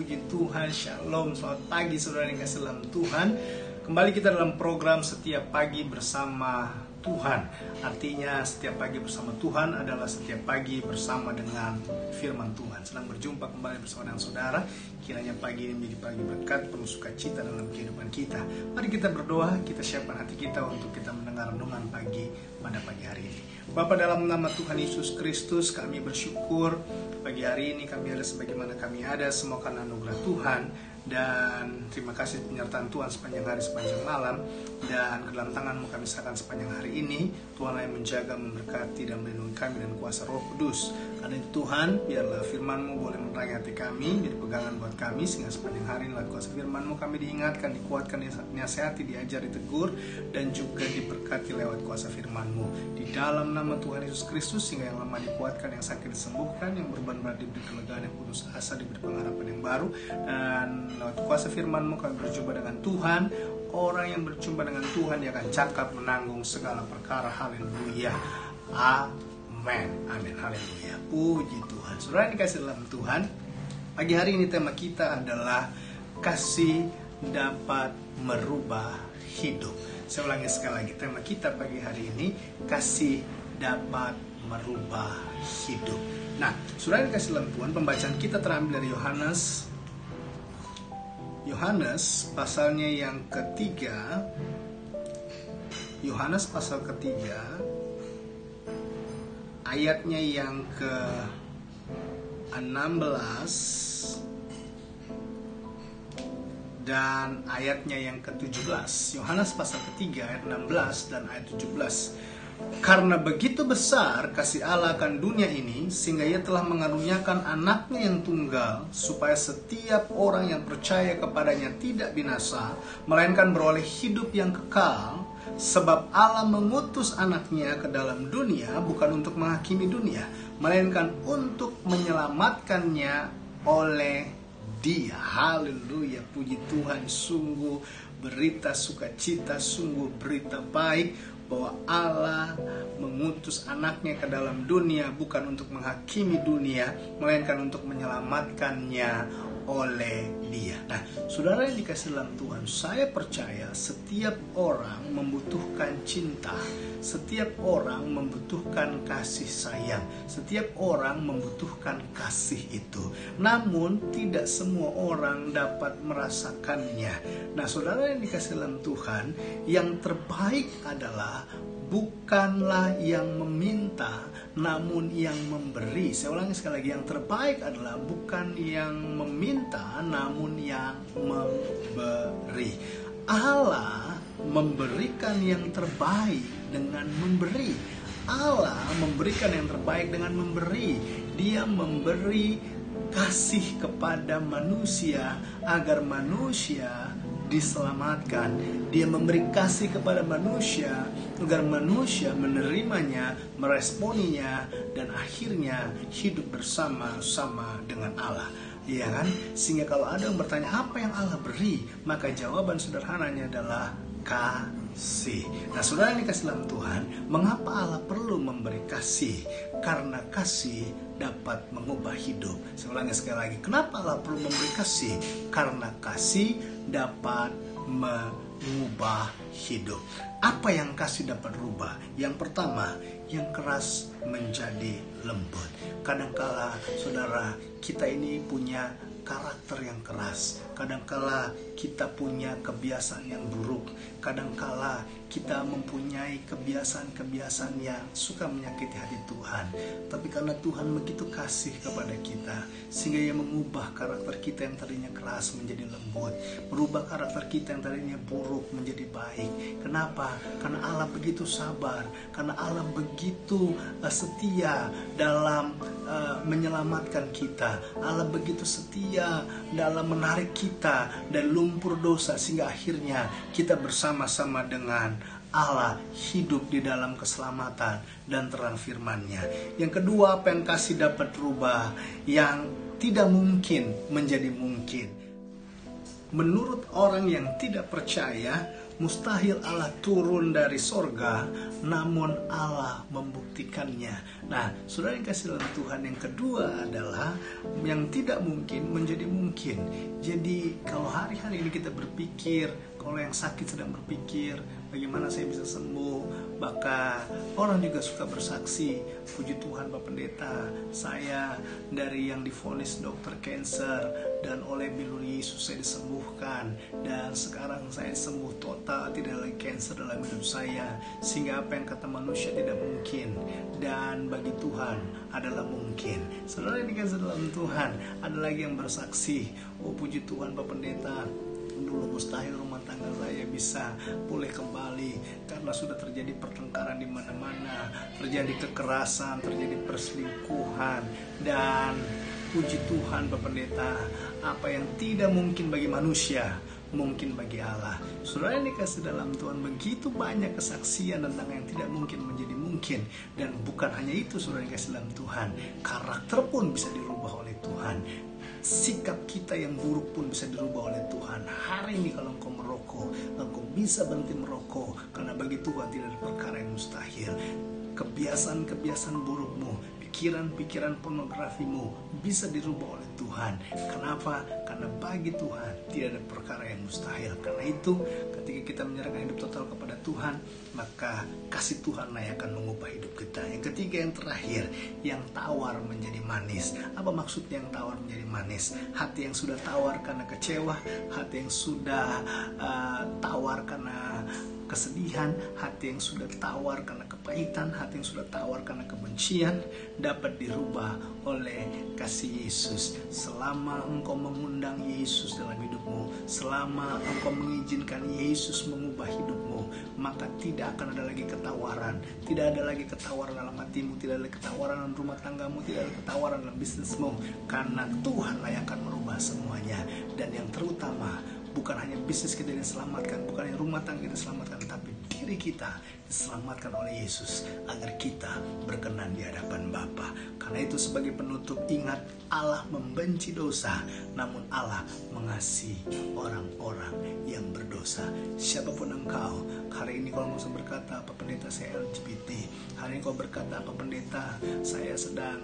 puji Tuhan, shalom, selamat pagi saudara yang kasih dalam Tuhan. Kembali kita dalam program Setiap Pagi Bersama Tuhan. Artinya setiap pagi bersama Tuhan adalah setiap pagi bersama dengan firman Tuhan. Senang berjumpa kembali bersama dengan saudara. Kiranya pagi ini menjadi pagi berkat, penuh sukacita dalam kehidupan kita. Mari kita berdoa, kita siapkan hati kita untuk kita mendengar renungan pagi pada pagi hari ini. Bapa, dalam nama Tuhan Yesus Kristus, kami bersyukur pagi hari ini kami ada sebagaimana kami ada, semua karena anugerah Tuhan. Dan terima kasih penyertaan Tuhan sepanjang hari, sepanjang malam. Dan ke dalam tangan-Mu kami serahkan sepanjang hari ini. Tuhanlah yang menjaga, memberkati, dan melindungi kami dan kuasa Roh Kudus. Karena itu Tuhan, biarlah firman-Mu boleh menerangi hati kami, jadi pegangan buat kami, sehingga sepanjang hari lewat kuasa firman-Mu kami diingatkan, dikuatkan, dinasihati, diajar, ditegur, dan juga diberkati lewat kuasa firman-Mu. Di dalam nama Tuhan Yesus Kristus, sehingga yang lemah dikuatkan, yang sakit disembuhkan, yang beban berat diberi kelegaan, yang putus asa diberi pengharapan yang baru. Dan lewat kuasa firman-Mu kami berjumpa dengan Tuhan. Orang yang berjumpa dengan Tuhan, dia akan cakap menanggung segala perkara. Haleluya, amin, amin, haleluya, puji Tuhan. Saudara yang dikasih dalam Tuhan, pagi hari ini tema kita adalah kasih dapat merubah hidup. Saya ulangi sekali lagi, tema kita pagi hari ini kasih dapat merubah hidup. Nah, saudara yang dikasih dalam Tuhan, pembacaan kita terambil dari Yohanes pasalnya yang ketiga. Yohanes pasal ketiga, ayatnya yang ke-16 dan ayatnya yang ke-17. Yohanes pasal ketiga ayat 16 dan ayat 17. Karena begitu besar kasih Allah akan dunia ini, sehingga Ia telah mengaruniakan anaknya yang tunggal, supaya setiap orang yang percaya kepadanya tidak binasa, melainkan beroleh hidup yang kekal. Sebab Allah mengutus anaknya ke dalam dunia bukan untuk menghakimi dunia, melainkan untuk menyelamatkannya oleh Dia. Haleluya, puji Tuhan. Sungguh berita sukacita, sungguh berita baik, bahwa Allah mengutus anaknya ke dalam dunia bukan untuk menghakimi dunia, melainkan untuk menyelamatkannya oleh Dia. Nah, saudara yang dikasih dalam Tuhan, saya percaya setiap orang membutuhkan cinta, setiap orang membutuhkan kasih sayang, setiap orang membutuhkan kasih itu. Namun tidak semua orang dapat merasakannya. Nah, saudara yang dikasih dalam Tuhan, yang terbaik adalah bukanlah yang meminta, namun yang memberi. Saya ulangi sekali lagi, yang terbaik adalah bukan yang meminta, namun yang memberi. Allah memberikan yang terbaik dengan memberi. Allah memberikan yang terbaik dengan memberi. Dia memberi kasih kepada manusia agar manusia diselamatkan. Dia memberi kasih kepada manusia agar manusia menerimanya, meresponinya, dan akhirnya hidup bersama-sama dengan Allah. Iya kan? Sehingga kalau ada yang bertanya apa yang Allah beri, maka jawaban sederhananya adalah kasih. Nah, saudara yang dikasih dalam Tuhan, mengapa Allah perlu memberi kasih? Karena kasih dapat mengubah hidup. Saya ulangi sekali lagi, kenapa Allah perlu memberi kasih? Karena kasih dapat mengubah hidup. Apa yang kasih dapat rubah? Yang pertama, yang keras menjadi lembut. Kadangkala saudara, kita ini punya karakter yang keras. Kadangkala kita punya kebiasaan yang buruk. Kadangkala kita mempunyai kebiasaan-kebiasaan yang suka menyakiti hati Tuhan. Tapi karena Tuhan begitu kasih kepada kita, sehingga Ia mengubah karakter kita yang tadinya keras menjadi lembut, merubah karakter kita yang tadinya buruk menjadi baik. Kenapa? Karena Allah begitu sabar, karena Allah begitu setia dalam menyelamatkan kita. Allah begitu setia dalam menarik kita dari lumpur dosa, sehingga akhirnya kita bersama-sama dengan Allah hidup di dalam keselamatan dan terang firman-Nya. Yang kedua, apa yang kasih dapat rubah? Yang tidak mungkin menjadi mungkin. Menurut orang yang tidak percaya, Mustahil Allah turun dari sorga, namun Allah membuktikannya. Nah, saudara yang kasih dalam Tuhan, yang kedua adalah yang tidak mungkin menjadi mungkin. Jadi kalau hari-hari ini kita berpikir, kalau yang sakit sedang berpikir bagaimana saya bisa sembuh, bahkan orang juga suka bersaksi, puji Tuhan Pak Pendeta, saya dari yang divonis dokter cancer dan oleh bilur Yesus saya disembuhkan, dan sekarang saya sembuh total, tidak lagi cancer dalam hidup saya, sehingga apa yang kata manusia tidak mungkin dan bagi Tuhan adalah mungkin. Saudara yang dikasih dalam Tuhan, ada lagi yang bersaksi, oh puji Tuhan Pak Pendeta, dulu mustahil rumah tangga saya bisa pulih kembali karena sudah terjadi pertengkaran di mana-mana, terjadi kekerasan, terjadi perselingkuhan, dan puji Tuhan Bapak Pendeta, apa yang tidak mungkin bagi manusia mungkin bagi Allah. Saudara yang dikasih dalam Tuhan, begitu banyak kesaksian tentang yang tidak mungkin menjadi mungkin. Dan bukan hanya itu, saudara yang dikasih dalam Tuhan, karakter pun bisa dirubah oleh Tuhan. Sikap kita yang buruk pun bisa dirubah oleh Tuhan. Hari ini kalau engkau merokok, engkau bisa berhenti merokok, karena bagi Tuhan tidak ada perkara yang mustahil. Kebiasaan-kebiasaan burukmu, pikiran-pikiran pornografimu bisa dirubah oleh Tuhan. Kenapa? Karena bagi Tuhan tidak ada perkara yang mustahil. Karena itu ketika kita menyerahkan hidup total kepada Tuhan, maka kasih Tuhan yang akan mengubah hidup kita. Yang ketiga, yang terakhir, yang tawar menjadi manis. Apa maksudnya yang tawar menjadi manis? Hati yang sudah tawar karena kecewa, hati yang sudah tawar karena kesedihan, hati yang sudah tawar karena kepahitan, hati yang sudah tawar karena kebencian, dapat dirubah oleh kasih Yesus. Selama engkau mengundang Yesus dalam hidupmu, selama engkau mengizinkan Yesus mengubah hidupmu, maka tidak akan ada lagi ketawaran. Tidak ada lagi ketawaran dalam hatimu, tidak ada lagi ketawaran dalam rumah tanggamu, tidak ada ketawaran dalam bisnismu, karena Tuhanlah yang akan merubah semuanya. Dan yang terutama, bukan hanya bisnis kita diselamatkan, bukan hanya rumah tangga kita diselamatkan, tapi diri kita diselamatkan oleh Yesus agar kita berkenan di hadapan Bapa. Karena itu sebagai penutup, ingat, Allah membenci dosa, namun Allah mengasihi orang-orang yang berdosa. Siapapun engkau, hari ini kalau engkau berkata, Pak Pendeta saya LGBT, hari ini kau berkata, Pak Pendeta saya sedang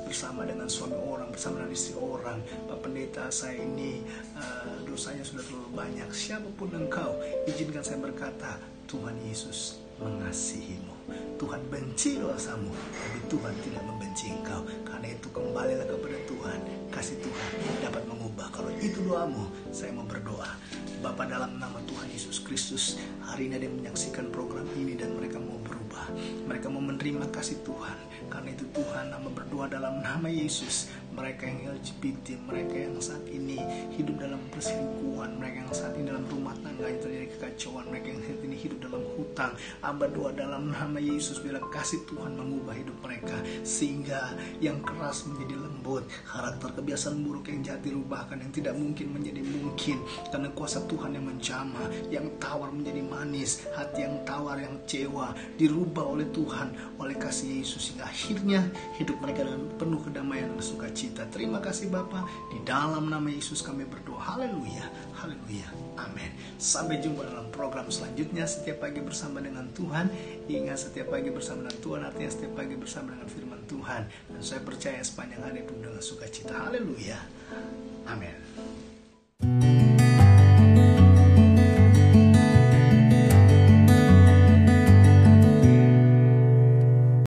bersama dengan suami orang, bersama dengan istri orang, Pak Pendeta saya ini dosanya sudah terlalu banyak. Siapapun engkau, izinkan saya berkata, Tuhan Yesus mengasihimu. Tuhan benci dosamu, tapi Tuhan tidak membenci engkau. Karena itu kembalilah kepada Tuhan. Kasih Tuhan dapat mengubah. Kalau itu doamu, saya mau berdoa. Bapa, dalam nama Tuhan Yesus Kristus, hari ini ada yang menyaksikan program ini dan mereka mau berubah. Mereka mau menerima kasih Tuhan. Karena itu Tuhan, nama berdoa dalam nama Yesus. Mereka yang LGBT, mereka yang saat ini hidup dalam perselingkuhan, mereka yang saat ini dalam rumah tangga yang terjadi kekacauan, mereka yang saat ini hidup dalam hutang, Amba doa dalam nama Yesus, bila kasih Tuhan mengubah hidup mereka, sehingga yang keras menjadi lembut, karakter kebiasaan buruk yang jahat dirubahkan, yang tidak mungkin menjadi mungkin, karena kuasa Tuhan yang menjamah, yang tawar menjadi manis, hati yang tawar, yang kecewa dirubah oleh Tuhan, oleh kasih Yesus, sehingga akhirnya hidup mereka dengan penuh kedamaian dan sukacita. Terima kasih Bapa, di dalam nama Yesus kami berdoa. Haleluya, haleluya, amin. Sampai jumpa dalam program selanjutnya. Setiap pagi bersama dengan Tuhan. Ingat, setiap pagi bersama dengan Tuhan artinya setiap pagi bersama dengan firman Tuhan. Dan saya percaya sepanjang hari penuh dengan sukacita. Haleluya, amin.